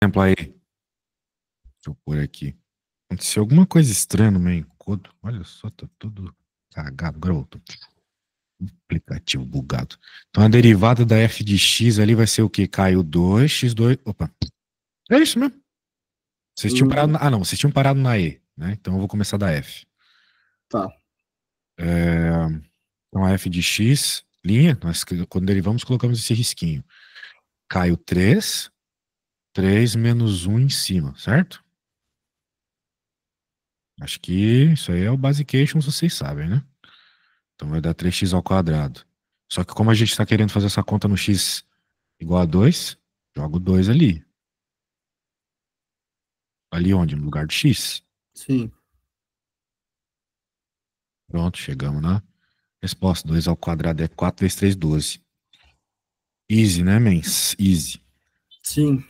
Exemplo aí. Deixa eu pôr aqui. Aconteceu alguma coisa estranha no meu encodo. Olha só, tá tudo cagado. Agora voltou. Aplicativo bugado. Então a derivada da f de x ali vai ser o quê? Caiu 2 x2. Opa. É isso mesmo. Vocês tinham parado Hum, na... Ah, não. Vocês tinham parado na e, né? Então eu vou começar da f. tá. É, então a f de x, linha, nós quando derivamos colocamos esse risquinho. Caiu 3, 3 menos um em cima, certo? Acho que isso aí é o Basication, vocês sabem, né? Então vai dar 3x ao quadrado. Só que como a gente está querendo fazer essa conta no x igual a 2, jogo 2 ali. Ali onde? No lugar de x. Sim. Pronto, chegamos na resposta. 2 ao quadrado é 4 vezes 3, 12. Easy, né, mens? Easy. Sim.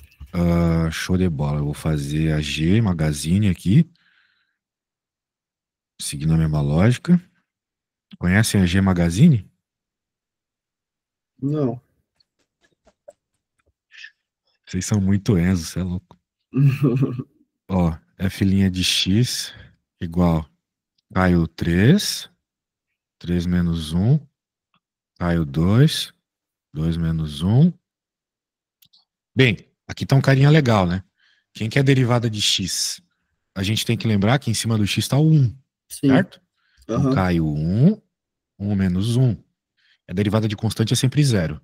Show de bola. Eu vou fazer a G Magazine aqui, seguindo a mesma lógica. Conhecem a G Magazine? Não. Vocês são muito Enzo, você é louco. Ó, F' de x igual Caio 3, 3 menos um, Caio 2, 2 menos um. Bem, aqui tá um carinha legal, né? Quem que é a derivada de x? A gente tem que lembrar que em cima do x está o 1, Sim. certo? Então Aham. cai o 1, 1 menos um. A derivada de constante é sempre zero.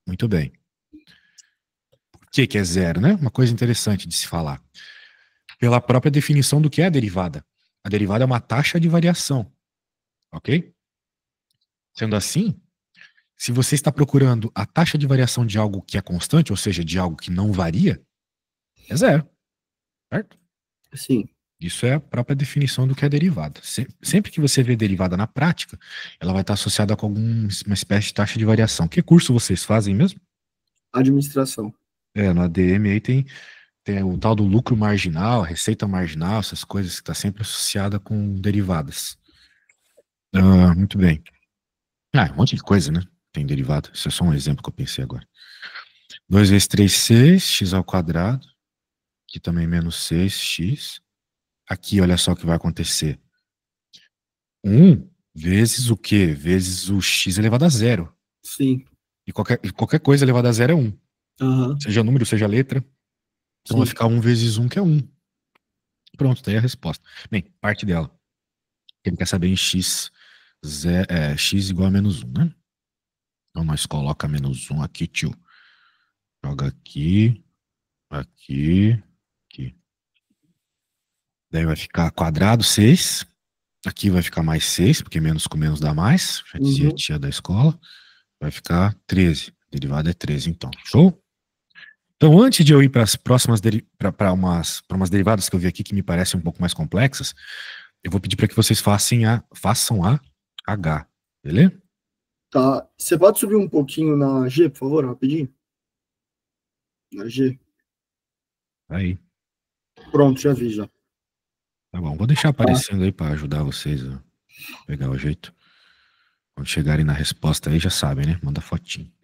Muito bem. Por que que é zero, né? Uma coisa interessante de se falar. Pela própria definição do que é a derivada. A derivada é uma taxa de variação, ok? Sendo assim, se você está procurando a taxa de variação de algo que é constante, ou seja, de algo que não varia, é zero, certo? Sim. Isso é a própria definição do que é derivada. Sempre que você vê derivada na prática, ela vai estar associada com alguma espécie de taxa de variação. Que curso vocês fazem mesmo? Administração. No ADM aí tem o tal do lucro marginal, receita marginal, essas coisas que está sempre associada com derivadas. Muito bem. Um monte de coisa, né? Tem derivada. Isso é só um exemplo que eu pensei agora. 2 vezes 3, 6, x ao quadrado. Aqui também menos 6x. Aqui, olha só o que vai acontecer. 1 vezes o quê? Vezes o x elevado a zero. Sim. E qualquer coisa elevada a zero é 1. Aham. Seja número, seja letra. Então vai Sim. ficar 1 vezes 1, que é 1. Pronto, tá aí a resposta. Bem, parte dela. Ele quer saber em x, x igual a menos 1, né? Então nós coloca menos 1 aqui, tio. Joga aqui, aqui, aqui. Daí vai ficar quadrado 6. Aqui vai ficar mais 6, porque menos com menos dá mais. Já dizia a Uhum. tia da escola. Vai ficar 13. Derivada é 13, então. Show? Então, antes de eu ir para as próximas para umas derivadas que eu vi aqui que me parecem um pouco mais complexas, eu vou pedir para que vocês façam a H, beleza? Tá. Você pode subir um pouquinho na G, por favor, rapidinho? Na G. Aí, Pronto, já vi já. tá bom. Vou deixar Tá. aparecendo aí para ajudar vocês a pegar o jeito. Quando chegarem na resposta aí, já sabem, né? Manda fotinho.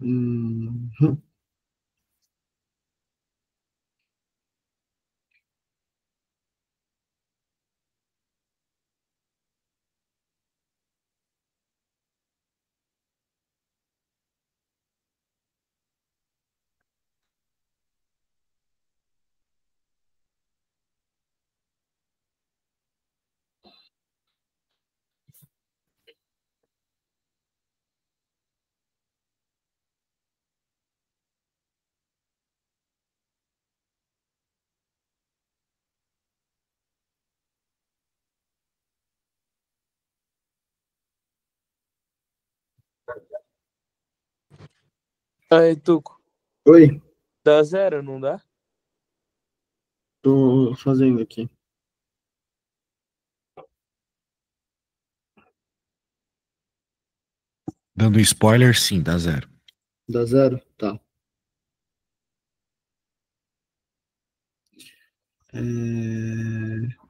Hum. Aí, Tuco, Oi, dá zero, não dá? tô fazendo aqui. Dando spoiler, sim, dá zero. Dá zero? Tá. É...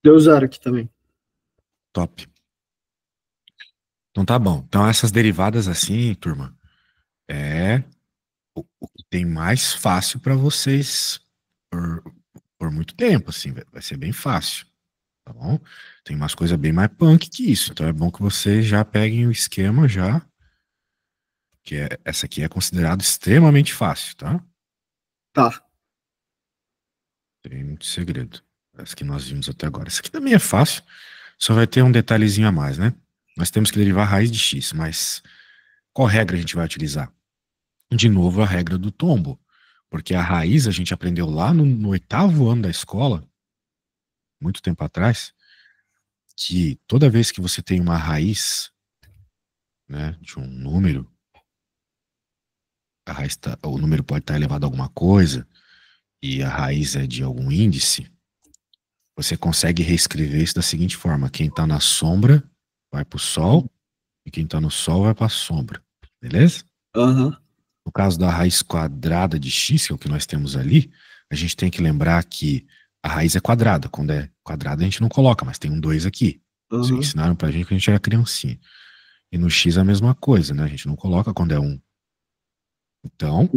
Deu 0 aqui também. Top. Então tá bom. Então essas derivadas assim, turma, é o que tem mais fácil para vocês por muito tempo, assim, vai ser bem fácil, tá bom? Tem umas coisas bem mais punk que isso, então é bom que vocês já peguem o esquema já, que essa aqui é considerado extremamente fácil, tá? Tá. Tem muito segredo. Essa que nós vimos até agora. Essa aqui também é fácil, só vai ter um detalhezinho a mais, né? Nós temos que derivar a raiz de x, mas qual regra a gente vai utilizar? De novo, a regra do tombo. Porque a raiz a gente aprendeu lá no 8º ano da escola, muito tempo atrás, que toda vez que você tem uma raiz, né, de um número, o número pode estar elevado a alguma coisa, e a raiz é de algum índice, você consegue reescrever isso da seguinte forma: quem está na sombra vai para o sol, e quem está no sol vai para a sombra. Beleza? Aham. No caso da raiz quadrada de x, que é o que nós temos ali, a gente tem que lembrar que a raiz é quadrada. Quando é quadrada a gente não coloca, mas tem um 2 aqui. Isso Aham. ensinaram pra gente quando a gente era criancinha. E no x é a mesma coisa, né? A gente não coloca quando é 1. Então,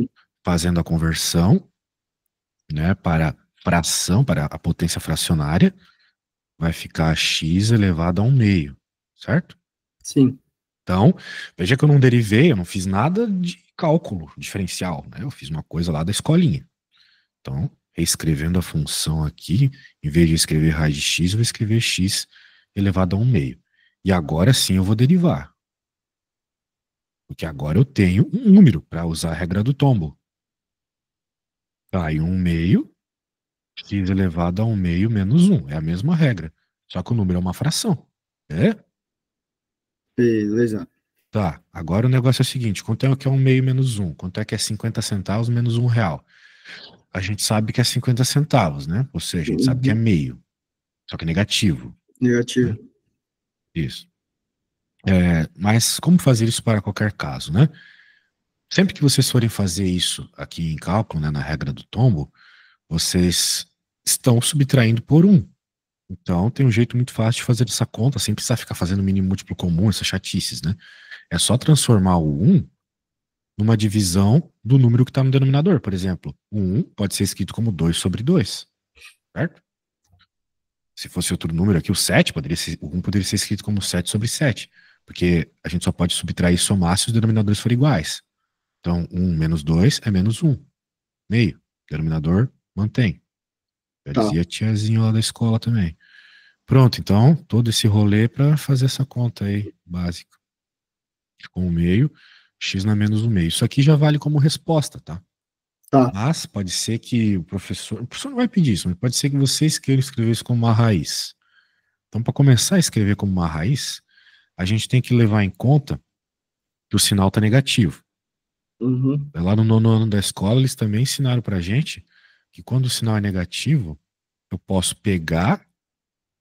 fazendo a conversão, né, para fração, para a potência fracionária, vai ficar x elevado a 1/2, certo? Sim. Então, veja que eu não derivei, eu não fiz nada de cálculo diferencial, né? Eu fiz uma coisa lá da escolinha. Então, reescrevendo a função aqui, em vez de escrever raiz de x, eu vou escrever x elevado a 1/2. E agora sim eu vou derivar. Porque agora eu tenho um número para usar a regra do tombo. Tá, e 1/2, x elevado a 1/2 menos 1. É a mesma regra. Só que o número é uma fração. É? Beleza. Tá, agora o negócio é o seguinte: quanto é que é 1/2 menos 1? Quanto é que é 50 centavos menos R$1? A gente sabe que é 50 centavos, né? Ou seja, a gente sabe que é meio. Só que é negativo, Negativo. né? Isso. Mas como fazer isso para qualquer caso, né? Sempre que vocês forem fazer isso aqui em cálculo, né, na regra do tombo, vocês estão subtraindo por 1. Então tem um jeito muito fácil de fazer essa conta, sem precisar ficar fazendo mínimo múltiplo comum, essas chatices, né? É só transformar o 1 numa divisão do número que está no denominador. Por exemplo, o 1 pode ser escrito como 2/2, certo? Se fosse outro número aqui, o 7, o 1 poderia ser escrito como 7/7, porque a gente só pode subtrair e somar se os denominadores forem iguais. Então, 1 menos 2 é menos 1. Meio. Denominador mantém. Já Tá. dizia a tiazinha lá da escola também. Pronto, então, todo esse rolê para fazer essa conta aí, básica. Com o meio, x na menos 1/2. Isso aqui já vale como resposta, tá? Tá. Mas pode ser que o professor não vai pedir isso, mas pode ser que vocês queiram escrever isso como uma raiz. Então, para começar a escrever como uma raiz, a gente tem que levar em conta que o sinal está negativo. Uhum. Lá no 9º ano da escola, eles também ensinaram pra gente que quando o sinal é negativo, eu posso pegar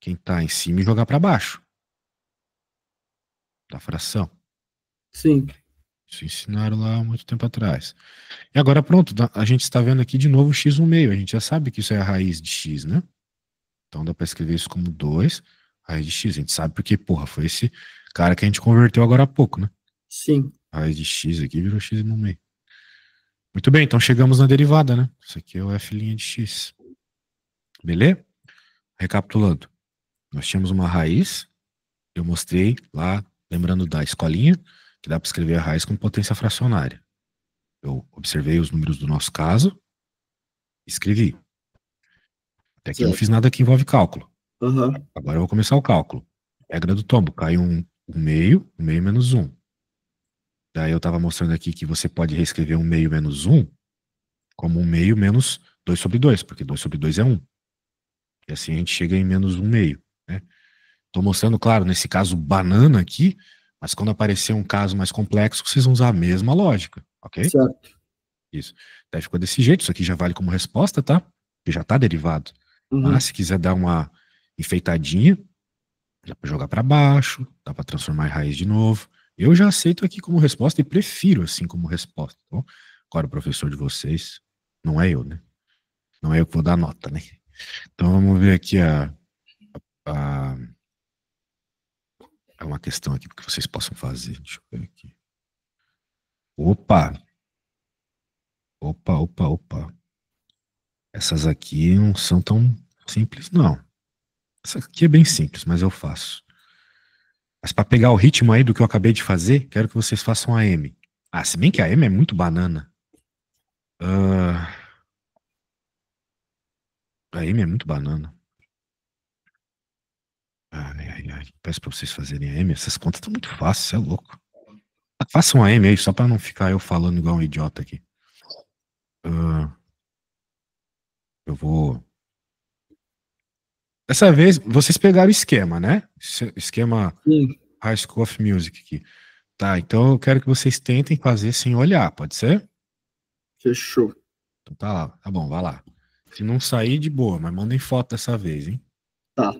quem está em cima e jogar para baixo da fração. Sim. Isso ensinaram lá há muito tempo atrás. E agora pronto, a gente está vendo aqui de novo x/1/2. A gente já sabe que isso é a raiz de x, né? Então dá para escrever isso como 2, raiz de x. A gente sabe porque, porra, foi esse cara que a gente converteu agora há pouco, né? Sim. A raiz de x aqui virou x/1/2. Muito bem, então chegamos na derivada, né? Isso aqui é o f' de x. Beleza? Recapitulando. Nós tínhamos uma raiz. Eu mostrei lá, lembrando da escolinha, que dá para escrever a raiz com potência fracionária. Eu observei os números do nosso caso, escrevi. Até aqui eu não Certo. fiz nada que envolve cálculo. Aham. Agora eu vou começar o cálculo. Regra do tombo, cai um meio menos 1. Daí eu estava mostrando aqui que você pode reescrever 1/2 menos 1 como 1/2 menos 2/2, porque 2/2 é 1. E assim a gente chega em menos 1/2, né? Estou mostrando, claro, nesse caso banana aqui, mas quando aparecer um caso mais complexo, vocês vão usar a mesma lógica, ok? Certo. Isso. Daí ficou desse jeito, isso aqui já vale como resposta, tá? Porque já está derivado. Uhum. Mas se quiser dar uma enfeitadinha, dá para jogar para baixo, dá para transformar em raiz de novo. Eu já aceito aqui como resposta e prefiro assim como resposta. Então, agora o professor de vocês, não é eu, né? Não é eu que vou dar nota, né? Então vamos ver aqui Ah, é uma questão aqui que vocês possam fazer. Deixa eu ver aqui. Opa! Opa, opa, opa. Essas aqui não são tão simples, não. Essa aqui é bem simples, mas eu faço. Mas para pegar o ritmo aí do que eu acabei de fazer, quero que vocês façam a M. Ah, se bem que a M é muito banana. Ah, a M é muito banana. Ai, ai, ai. Peço pra vocês fazerem a M. Essas contas estão muito fáceis, você é louco. Façam a M aí, só pra não ficar eu falando igual um idiota aqui. Ah, eu vou. Dessa vez, vocês pegaram o esquema, né? Esquema Sim, High School of Music aqui. Tá, então eu quero que vocês tentem fazer sem olhar, pode ser? fechou. Então tá lá, tá bom, vai lá. Se não sair, de boa, mas mandem foto dessa vez, hein? Tá.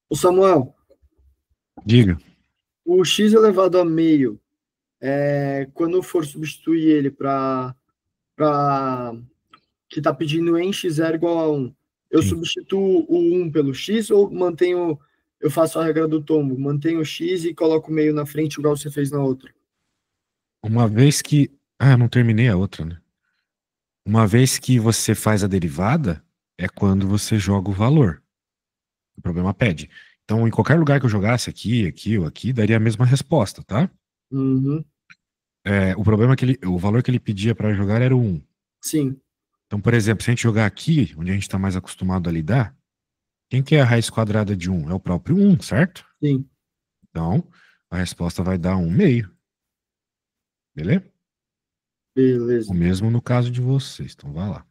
O Samuel, Diga. o x elevado a meio, quando for substituir ele para que está pedindo em x0 igual a 1, eu Sim. substituo o 1 pelo x ou mantenho, eu faço a regra do tombo, mantenho o x e coloco o meio na frente igual você fez na outra? Uma vez que. Ah, eu não terminei a outra, né? Uma vez que você faz a derivada, é quando você joga o valor. O problema pede. Então, em qualquer lugar que eu jogasse aqui, aqui ou aqui, daria a mesma resposta, tá? Uhum, O problema é que o valor que ele pedia para jogar era o 1. sim, Então, por exemplo, se a gente jogar aqui, onde a gente está mais acostumado a lidar, quem que é a raiz quadrada de 1? É o próprio 1, certo? sim, Então, a resposta vai dar 1/2, beleza? O beleza. mesmo no caso de vocês. Então, vai lá.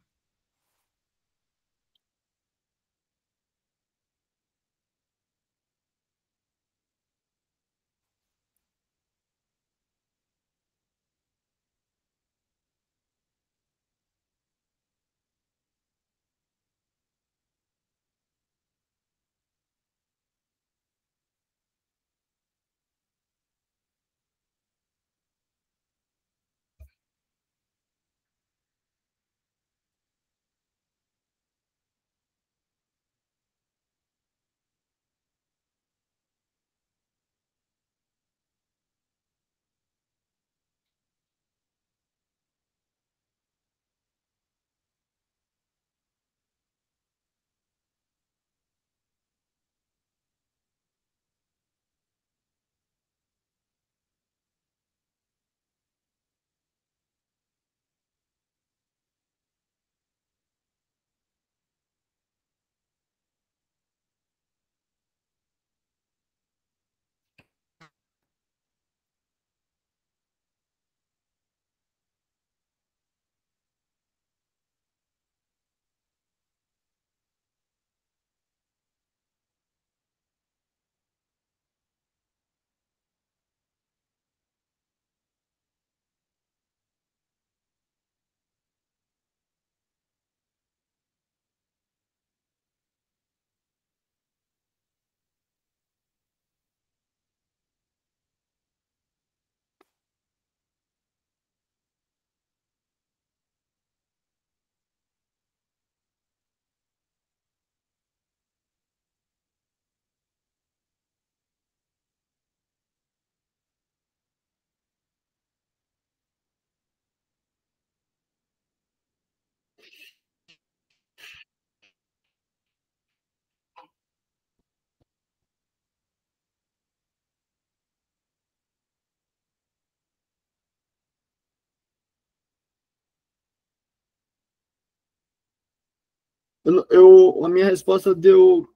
A minha resposta deu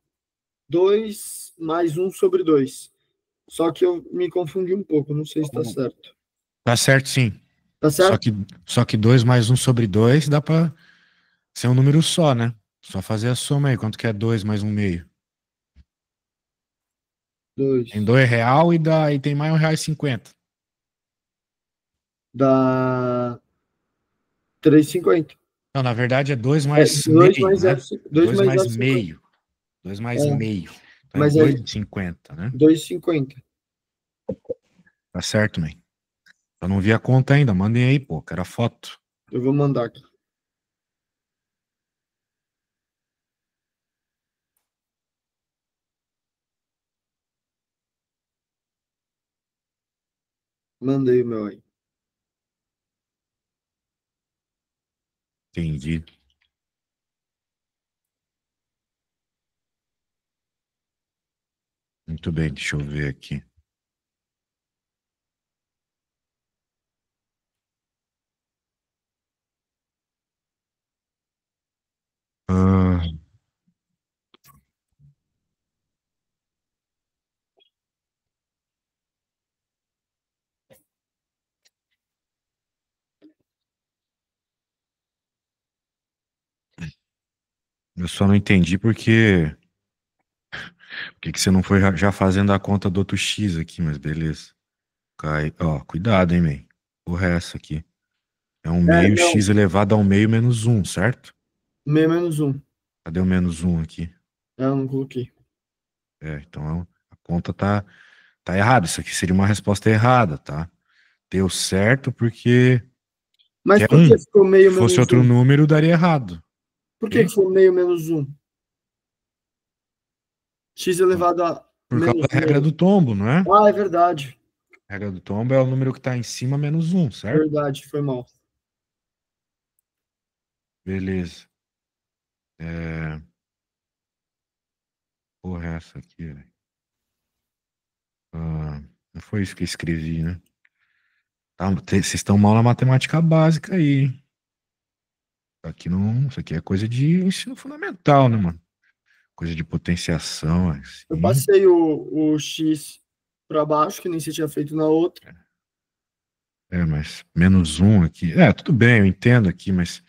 2 mais 1 sobre 2. Só que eu me confundi um pouco, não sei se está certo. Tá certo, sim. Tá certo? Só que 2 mais 1 sobre 2 dá pra ser um número só, né? Só fazer a soma aí. Quanto que é 2 mais 1 meio? 2. Tem R$2 e tem mais R$1,50. Dá 3,50. Não, na verdade é 2 mais 2 meio, mais né? 2 2 mais mais 0,50. meio. 2 mais É, meio. Então é mas aí 2,50, né? 2,50. Tá certo, man. Eu não vi a conta ainda. Mandem aí, pô. Quero a foto. Eu vou mandar aqui. Mandei o meu aí. Entendi. Muito bem, deixa eu ver aqui. Ah, eu só não entendi por que você não foi já fazendo a conta do outro X aqui, mas beleza. Cai. Ó, cuidado, hein, man. Porra, é essa aqui. É um meio Não. X elevado ao meio menos 1, certo? Meio menos 1. Cadê o menos 1 aqui? Eu não coloquei. Então a conta tá errada. Isso aqui seria uma resposta errada, tá? Deu certo porque Mas é por que 1. ficou Se meio fosse menos outro 1? número, daria errado. Por que Ok? ficou meio menos 1? X elevado a Por causa menos da regra meio. do tombo, não é? Ah, é verdade. A regra do tombo é o número que tá em cima menos 1, certo? Verdade, foi mal. Beleza. Porra, é essa aqui, velho. Não foi isso que eu escrevi, né? Vocês estão mal na matemática básica aí, hein? Aqui não, isso aqui é coisa de ensino fundamental, né, mano? Coisa de potenciação, Eu assim. passei o X para baixo, que nem você tinha feito na outra. Mas menos 1 aqui. Tudo bem, eu entendo aqui, mas,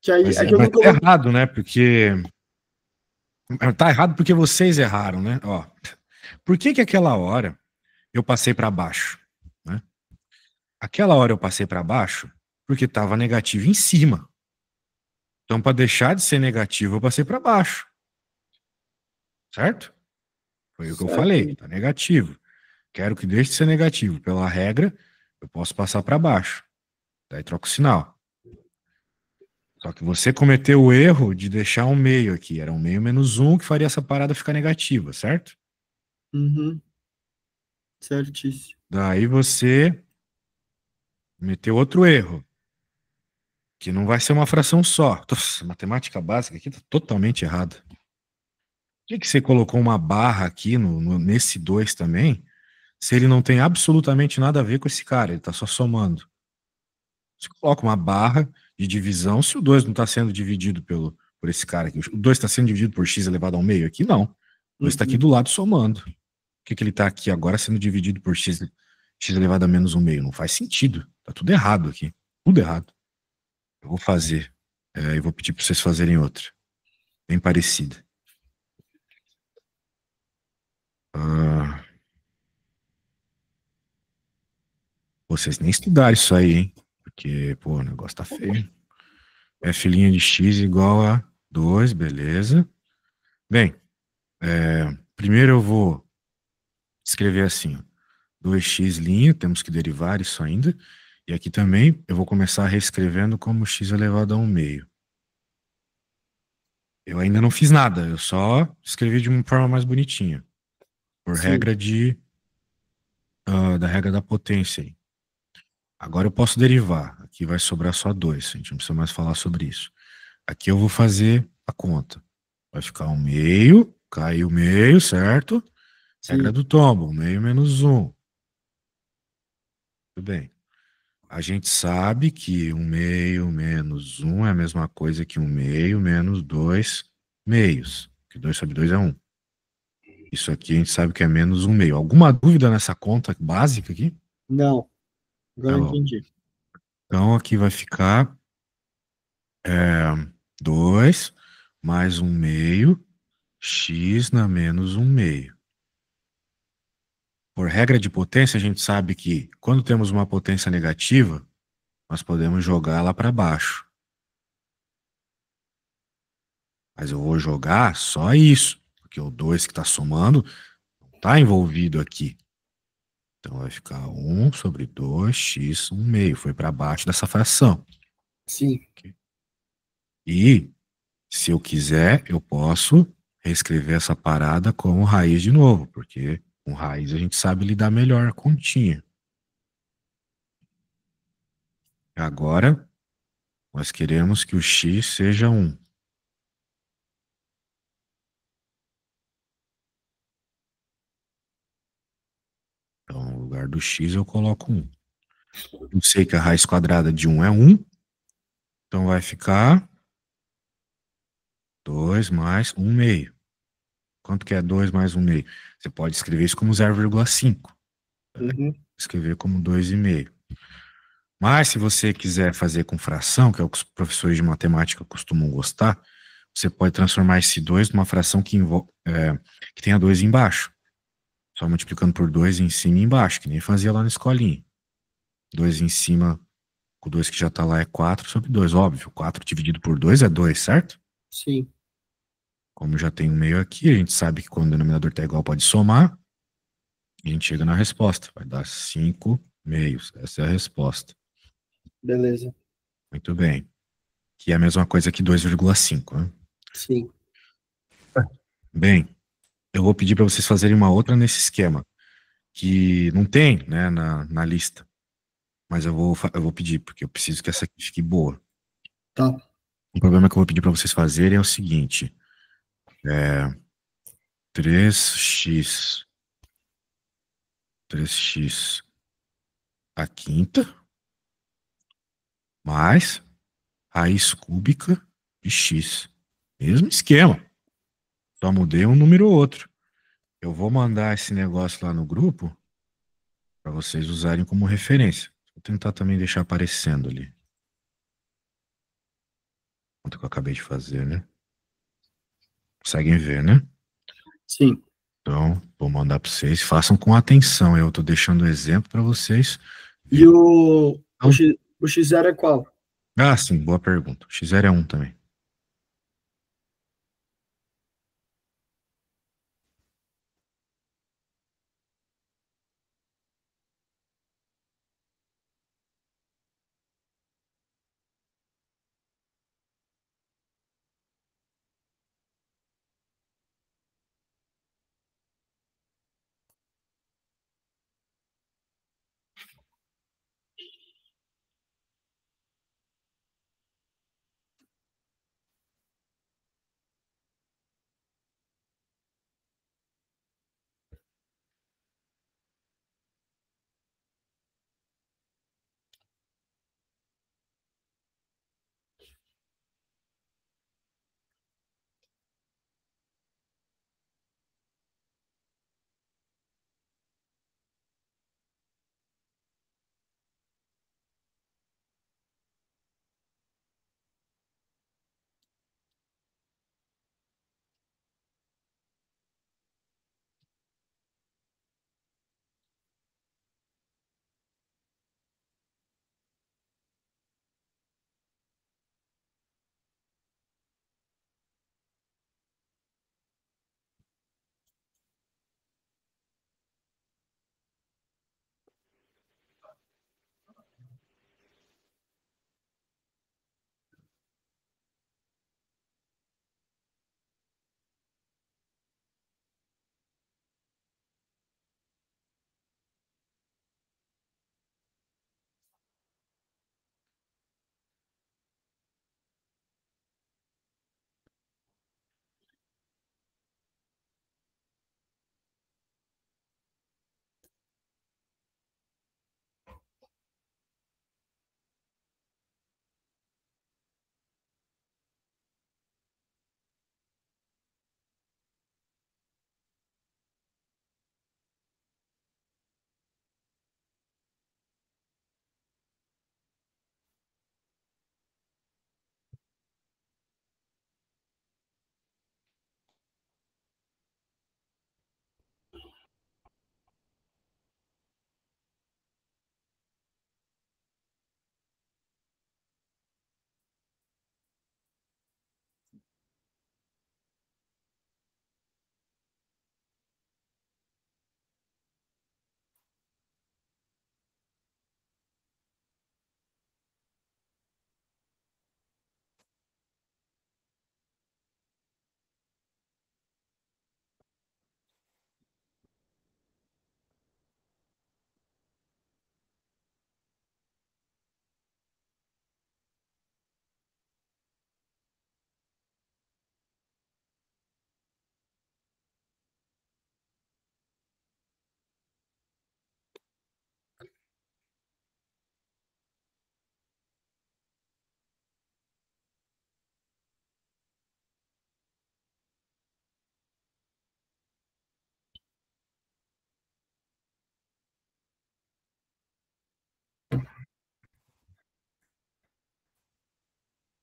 Que aí mas, é que eu mas não tá coloquei. errado, né? Porque. Tá errado porque vocês erraram, né? Ó, por que aquela hora eu passei para baixo, né? Aquela hora eu passei para baixo porque estava negativo em cima. Então, para deixar de ser negativo, eu passei para baixo. Certo? Foi o que eu falei. Certo. Tá negativo. Quero que deixe de ser negativo. Pela regra, eu posso passar para baixo. Daí troca o sinal. Só que você cometeu o erro de deixar um meio aqui. Era um meio menos 1 que faria essa parada ficar negativa, certo? Uhum. Certíssimo. Daí você meteu outro erro, que não vai ser uma fração só. Nossa, matemática básica aqui tá totalmente errada. Por que você colocou uma barra aqui nesse 2 também, se ele não tem absolutamente nada a ver com esse cara, ele tá só somando? Você coloca uma barra de divisão se o 2 não está sendo dividido por esse cara aqui. O 2 está sendo dividido por x elevado ao meio? Aqui não. O 2 está aqui Uhum. do lado somando. Por que ele está aqui agora sendo dividido por x elevado a menos um meio? Não faz sentido. Tá tudo errado aqui. Tudo errado. Eu vou fazer. Eu vou pedir para vocês fazerem outra. Bem parecida. Vocês nem estudaram isso aí, hein? Porque, pô, o negócio tá feio. F' de x igual a 2, beleza. Bem, primeiro eu vou escrever assim, ó, 2x', temos que derivar isso ainda. E aqui também eu vou começar reescrevendo como x elevado a 1 meio. Eu ainda não fiz nada, eu só escrevi de uma forma mais bonitinha. Por Sim. regra da regra da potência aí. Agora eu posso derivar. Aqui vai sobrar só 2, a gente não precisa mais falar sobre isso. Aqui eu vou fazer a conta. Vai ficar 1 meio, caiu meio, certo? Regra Sim. do tombo, 1 meio menos 1. Tudo bem. A gente sabe que 1 meio menos 1 é a mesma coisa que 1 meio menos 2 meios. Que 2 sobre 2 é 1. Isso aqui a gente sabe que é menos 1 meio. Alguma dúvida nessa conta básica aqui? Não, Tá agora eu bom. entendi. Então aqui vai ficar 2 mais 1 meio x na menos 1 meio. Por regra de potência, a gente sabe que quando temos uma potência negativa, nós podemos jogar ela para baixo. Mas eu vou jogar só isso, porque o 2 que está somando não está envolvido aqui. Então vai ficar 1 sobre 2x 1 meio. Foi para baixo dessa fração. Sim, E, se eu quiser, eu posso reescrever essa parada como raiz de novo, porque com raiz a gente sabe lidar melhor a continha. Agora, nós queremos que o x seja 1. Então, no lugar do x eu coloco 1. Eu sei que a raiz quadrada de 1 é 1. Então vai ficar 2 mais 1 meio. Quanto que é 2 mais 1 meio? Você pode escrever isso como 0,5. uhum, Escrever como 2,5. Mas se você quiser fazer com fração, que é o que os professores de matemática costumam gostar, você pode transformar esse 2 numa fração que tenha 2 embaixo. Só multiplicando por 2 em cima e embaixo, que nem fazia lá na escolinha. 2 em cima, com 2 que já está lá é 4 sobre 2, óbvio. 4 dividido por 2 é 2, certo? sim, Como já tem um meio aqui, a gente sabe que quando o denominador está igual pode somar, e a gente chega na resposta. Vai dar 5 meios. Essa é a resposta. beleza, Muito bem. Que é a mesma coisa que 2,5, né? sim. Bem, eu vou pedir para vocês fazerem uma outra nesse esquema, que não tem, né, na lista. Mas eu vou pedir, porque eu preciso que essa aqui fique boa. Tá, O problema que eu vou pedir para vocês fazerem é o seguinte: 3x, 3x à quinta, mais raiz cúbica de x. Mesmo esquema. Só mudei um número ou outro. Eu vou mandar esse negócio lá no grupo para vocês usarem como referência. Vou tentar também deixar aparecendo ali. Quanto que eu acabei de fazer, né? Conseguem ver, né? sim. Então, vou mandar para vocês. Façam com atenção. Eu estou deixando o exemplo para vocês E verem. o X0 é qual? Ah, sim, boa pergunta. O x0 é 1 também.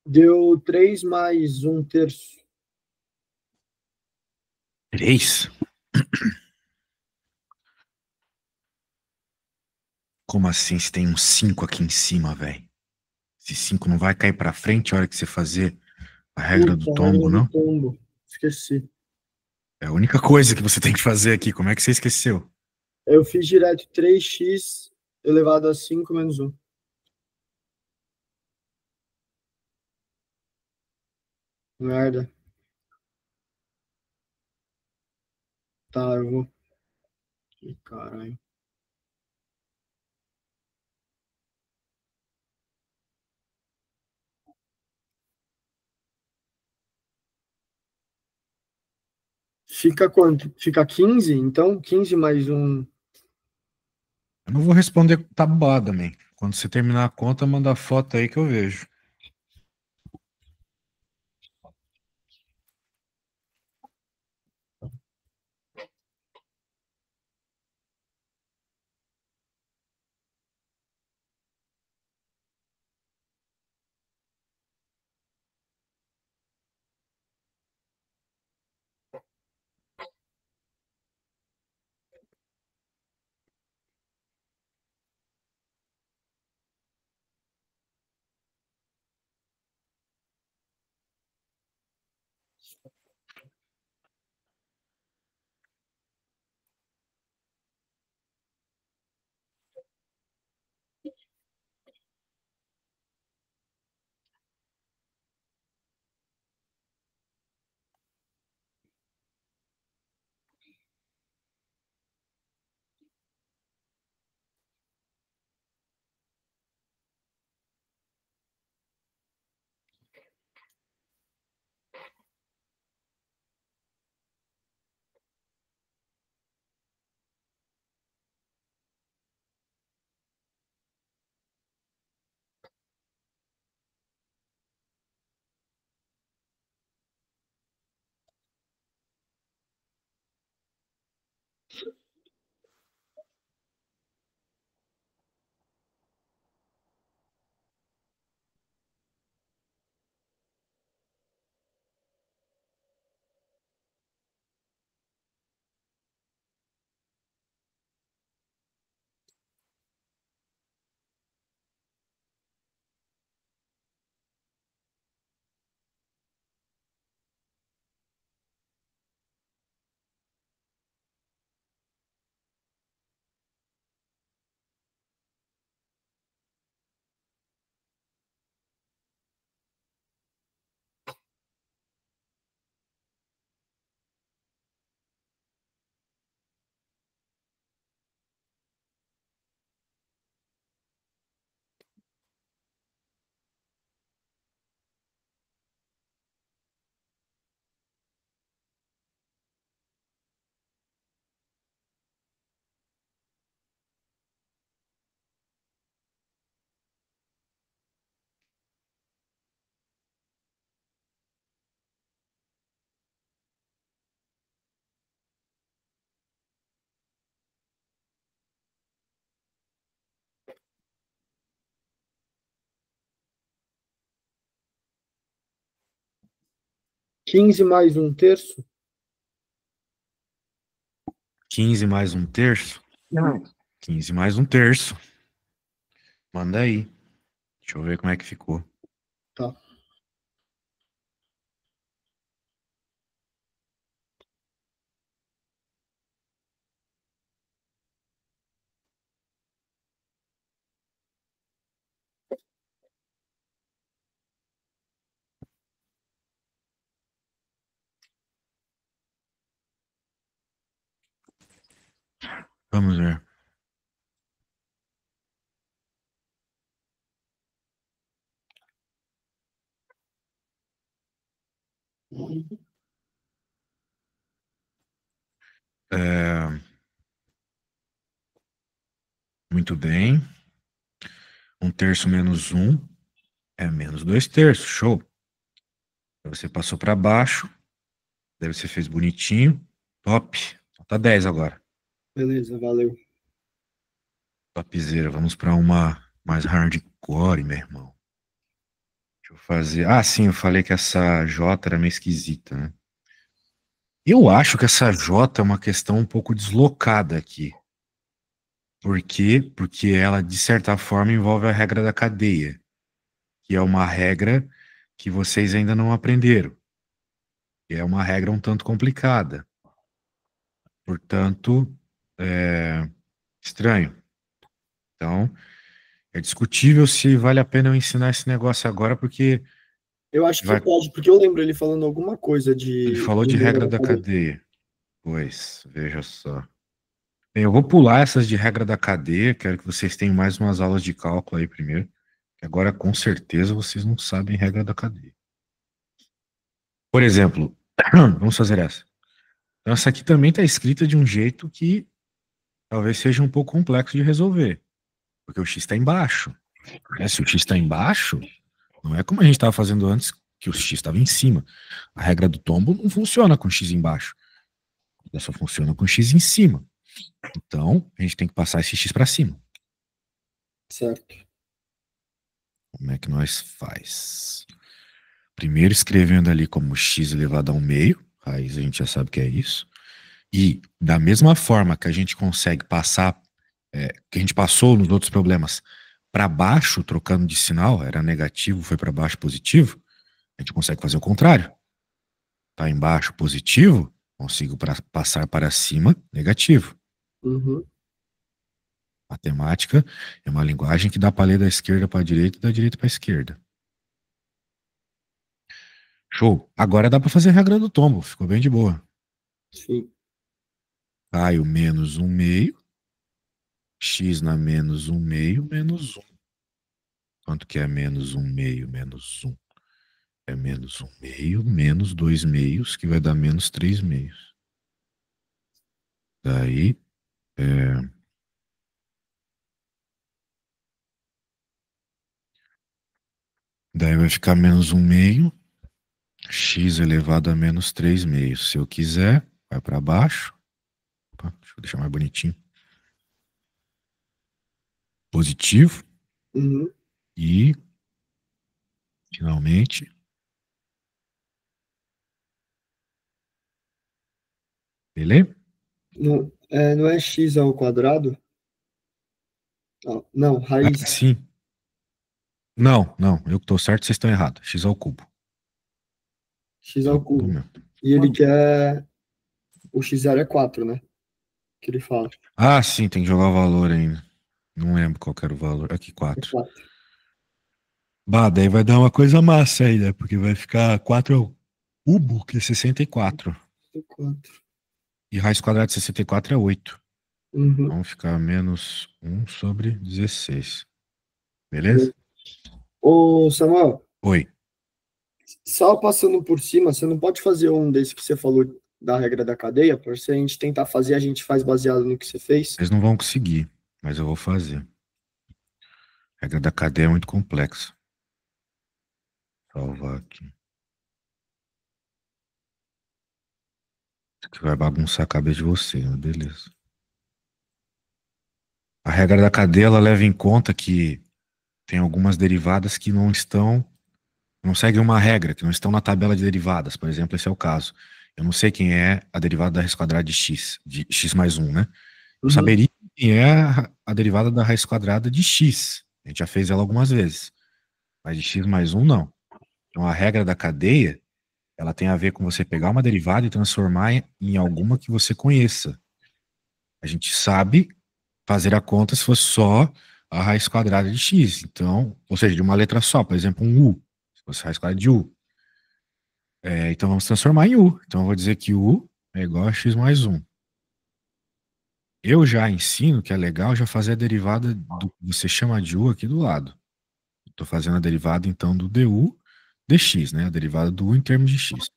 Deu 3 mais 1/3. 3? Como assim? Se tem um 5 aqui em cima, velho? Esse 5 não vai cair pra frente a hora que você fazer a regra do Puta, tombo, regra do não? tombo. Esqueci. É a única coisa que você tem que fazer aqui. Como é que você esqueceu? Eu fiz direto 3x elevado a 5 menos 1. Merda. Tá, eu vou. Ih, caralho. Fica quanto? Fica 15? Então, 15 mais 1. Eu não vou responder tabuada, man. Quando você terminar a conta, manda a foto aí que eu vejo. Quinze mais 1/3. 15 mais 1/3? Não. 15 mais 1/3. Manda aí. Deixa eu ver como é que ficou. Tá. Vamos ver. É, muito bem. 1/3 menos 1 é menos 2/3. Show. Você passou para baixo. Daí você fez bonitinho. Top. Tá 10 agora. Beleza, valeu. Topzera. Vamos para uma mais hardcore, meu irmão. Deixa eu fazer. Ah, sim, eu falei que essa J era meio esquisita, né? Eu acho que essa J é uma questão um pouco deslocada aqui. Por quê? Porque ela, de certa forma, envolve a regra da cadeia, que é uma regra que vocês ainda não aprenderam. Que é uma regra um tanto complicada. Portanto, é estranho. Então, é discutível se vale a pena eu ensinar esse negócio agora, porque Eu acho que vai... pode, porque eu lembro ele falando alguma coisa ele de falou de primeira regra da da cadeia. cadeia. Pois, veja só. Bem, eu vou pular essas de regra da cadeia, quero que vocês tenham mais umas aulas de cálculo aí primeiro, que agora com certeza vocês não sabem regra da cadeia. Por exemplo, vamos fazer essa. Então, essa aqui também está escrita de um jeito que talvez seja um pouco complexo de resolver, porque o x está embaixo. Né? Se o x está embaixo, não é como a gente estava fazendo antes, que o x estava em cima. A regra do tombo não funciona com x embaixo, ela só funciona com x em cima. Então, a gente tem que passar esse x para cima. Certo. Como é que nós faz? Primeiro escrevendo ali como x elevado a 1 meio, raiz a gente já sabe que é isso. E da mesma forma que a gente consegue passar, que a gente passou nos outros problemas, para baixo, trocando de sinal, era negativo, foi para baixo positivo, a gente consegue fazer o contrário. Tá embaixo positivo, consigo passar para cima negativo. Uhum. Matemática é uma linguagem que dá para ler da esquerda para a direita e da direita para a esquerda. Show. Agora dá para fazer a regra do tombo, ficou bem de boa. Sim. Caio menos 1 meio, x na menos 1 meio, menos 1. Quanto que é menos 1 meio, menos 1? É menos 1 meio, menos 2 meios, que vai dar menos 3 meios. Daí, daí vai ficar menos 1 meio, x elevado a menos 3 meios. Se eu quiser, vai para baixo. Opa, deixa eu deixar mais bonitinho. Positivo. Uhum. E, finalmente, beleza? Não, não é x ao quadrado? Ah, não, Ah, raiz sim. Não, não, eu que estou certo, vocês estão errados. X ao cubo. x É ao o cubo cubo. mesmo. E ele quer. O x0 é 4, né? Que ele fala. Ah, sim, tem que jogar o valor ainda. Não lembro qual que era o valor. Aqui, É 4. 4. Bah, daí vai dar uma coisa massa aí, né? Porque vai ficar 4 ao cubo, que é 64. É 4. E raiz quadrada de 64 é 8. Uhum. Então fica menos 1 sobre 16. Beleza? Ô, Samuel, Oi. só passando por cima, você não pode fazer um desse que você falou da regra da cadeia? Para se a gente tentar fazer, a gente faz baseado no que você fez? Vocês não vão conseguir, mas eu vou fazer. A regra da cadeia é muito complexa. Salvar aqui. Isso aqui vai bagunçar a cabeça de vocês, mas beleza. A regra da cadeia, ela leva em conta que tem algumas derivadas que não seguem uma regra, que não estão na tabela de derivadas. Por exemplo, esse é o caso. Eu não sei quem é a derivada da raiz quadrada de x mais 1, né? Eu Uhum. saberia quem é a derivada da raiz quadrada de x. A gente já fez ela algumas vezes. Mas de x mais 1, não. Então, a regra da cadeia, ela tem a ver com você pegar uma derivada e transformar em alguma que você conheça. A gente sabe fazer a conta se fosse só a raiz quadrada de x. Então, ou seja, de uma letra só, por exemplo, um u. Se fosse a raiz quadrada de u. Então, vamos transformar em u. Então, eu vou dizer que u é igual a x mais 1. Eu já ensino, que é legal, já fazer a derivada do que você chama de u aqui do lado. Estou fazendo a derivada, então, do du dx, né? A derivada do u em termos de x.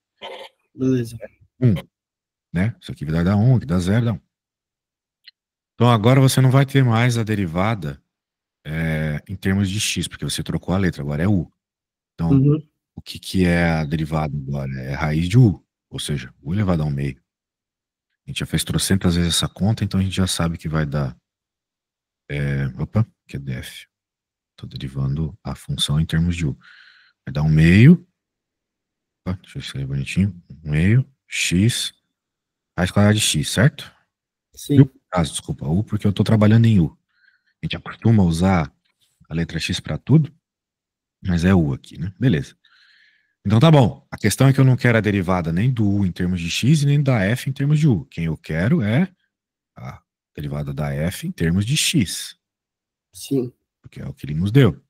Beleza. 1, né? Isso aqui vai dar 1, aqui dá 0, dá 1. Então, agora você não vai ter mais a derivada em termos de x, porque você trocou a letra, agora é u. Então, Uhum. o que é a derivada agora? É raiz de u, ou seja, u elevado a 1 meio. A gente já fez trocentas vezes essa conta, então a gente já sabe que vai dar... opa, que é df. Estou derivando a função em termos de u. Vai dar 1 meio. Ó, deixa eu escrever bonitinho. 1 meio, x, raiz quadrada de x, certo? Sim. Desculpa, U, porque eu estou trabalhando em U. A gente acostuma usar a letra X para tudo, mas é U aqui, né? Beleza. Então tá bom. A questão é que eu não quero a derivada nem do U em termos de X e nem da F em termos de U. Quem eu quero é a derivada da F em termos de X. Sim. Porque é o que ele nos deu.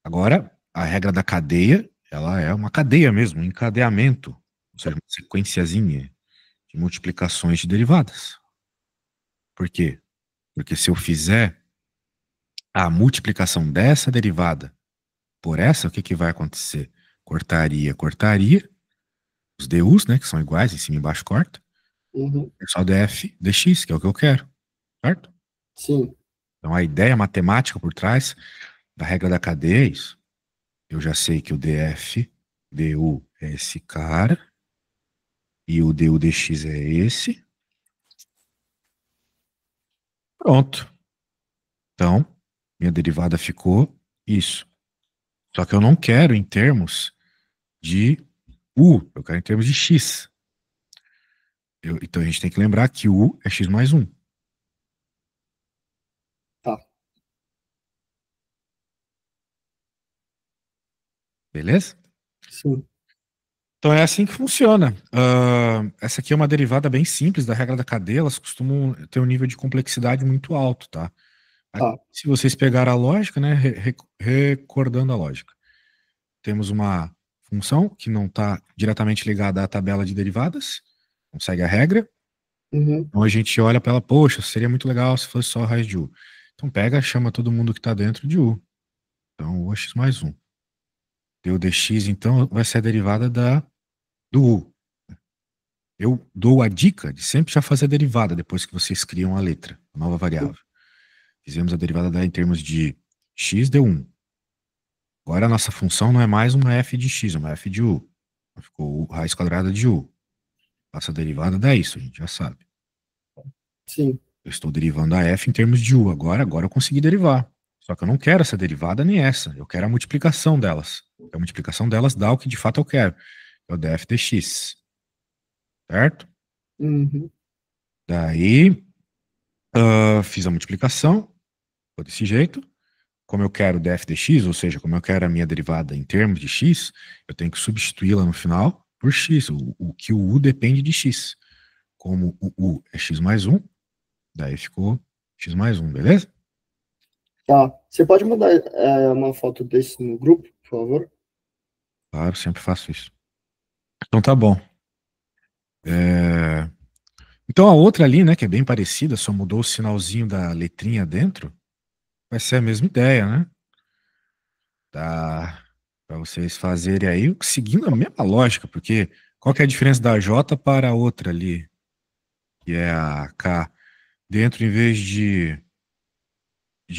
Agora, a regra da cadeia, ela é uma cadeia mesmo, um encadeamento, ou seja, uma sequenciazinha de multiplicações de derivadas. Por quê? Porque se eu fizer a multiplicação dessa derivada por essa, o que, que vai acontecer? Cortaria, os DUs, né, que são iguais, em cima e embaixo corta, só df dx, que é o que eu quero, certo? Sim. Então a ideia matemática por trás da regra da cadeia é isso. Eu já sei que o df du é esse cara, e o du dx é esse. Pronto. Então, minha derivada ficou isso. Só que eu não quero em termos de u, eu quero em termos de x. Então a gente tem que lembrar que u é x mais 1. Tá. Beleza? Sim. Então é assim que funciona. Essa aqui é uma derivada bem simples da regra da cadeia, elas costumam ter um nível de complexidade muito alto, tá? Tá. Se vocês pegarem a lógica, né, recordando a lógica, temos uma função que não está diretamente ligada à tabela de derivadas, não segue a regra. Então a gente olha para ela, poxa, seria muito legal se fosse só a raiz de u. Então pega, chama todo mundo que está dentro de u. Então u é x mais 1. Du dx, então, vai ser a derivada do u. Eu dou a dica de sempre já fazer a derivada depois que vocês criam a letra, a nova variável. Fizemos a derivada dela em termos de x deu 1. Agora a nossa função não é mais uma f de x, é uma f de u. Ficou raiz quadrada de u. Faça a derivada, dá isso, a gente já sabe. Sim. Eu estou derivando a f em termos de u. Agora eu consegui derivar. Só que eu não quero essa derivada nem essa. Eu quero a multiplicação delas. A multiplicação delas dá o que de fato eu quero. É o df dx. Certo? Daí, fiz a multiplicação. Ficou desse jeito. Como eu quero df dx, ou seja, como eu quero a minha derivada em termos de x, eu tenho que substituí-la no final por x. O que o u depende de x. Como o u é x mais 1, daí ficou x mais 1, beleza? Tá. Você pode mandar uma foto desse no grupo, por favor? Claro, sempre faço isso. Então tá bom. Então a outra ali, né, que é bem parecida, só mudou o sinalzinho da letrinha dentro, vai ser a mesma ideia, né? Tá, para vocês fazerem aí, seguindo a mesma lógica, porque qual que é a diferença da J para a outra ali, que é a K? Dentro, em vez de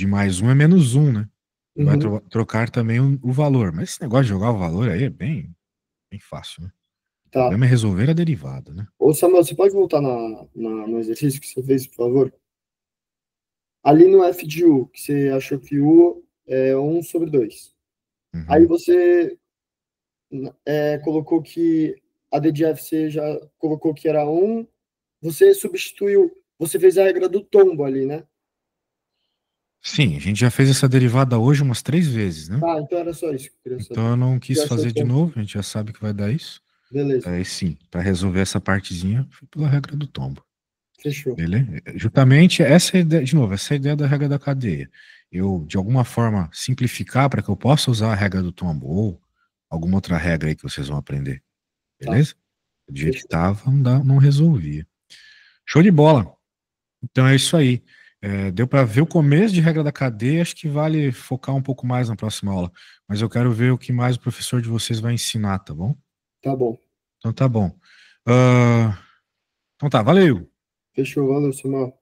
mais 1, é menos 1, né? Vai trocar também o valor. Mas esse negócio de jogar o valor aí é bem fácil, né? O Tá. problema é resolver a derivada, né? Ô, Samuel, você pode voltar no exercício que você fez, por favor? Ali no f de u, que você achou que u é 1 sobre 2. Aí você colocou que a d de f você já colocou que era 1. Você substituiu, você fez a regra do tombo ali, né? Sim, a gente já fez essa derivada hoje umas 3 vezes, né? Ah, então era só isso que eu queria saber. Então eu não quis Você achou fazer de que- novo, a gente já sabe que vai dar isso. Beleza, Aí sim, para resolver essa partezinha, foi pela regra do tombo. fechou. Beleza? Justamente essa é a ideia, de novo, essa é a ideia da regra da cadeia. Eu, de alguma forma, simplificar para que eu possa usar a regra do tombo ou alguma outra regra aí que vocês vão aprender. Beleza? Do jeito que estava, não resolvia. Show de bola. Então é isso aí. Deu para ver o começo de regra da cadeia, acho que vale focar um pouco mais na próxima aula. Mas eu quero ver o que mais o professor de vocês vai ensinar, tá bom? Tá bom. Então tá bom. Então tá, valeu. Fechou, valeu, Samuel.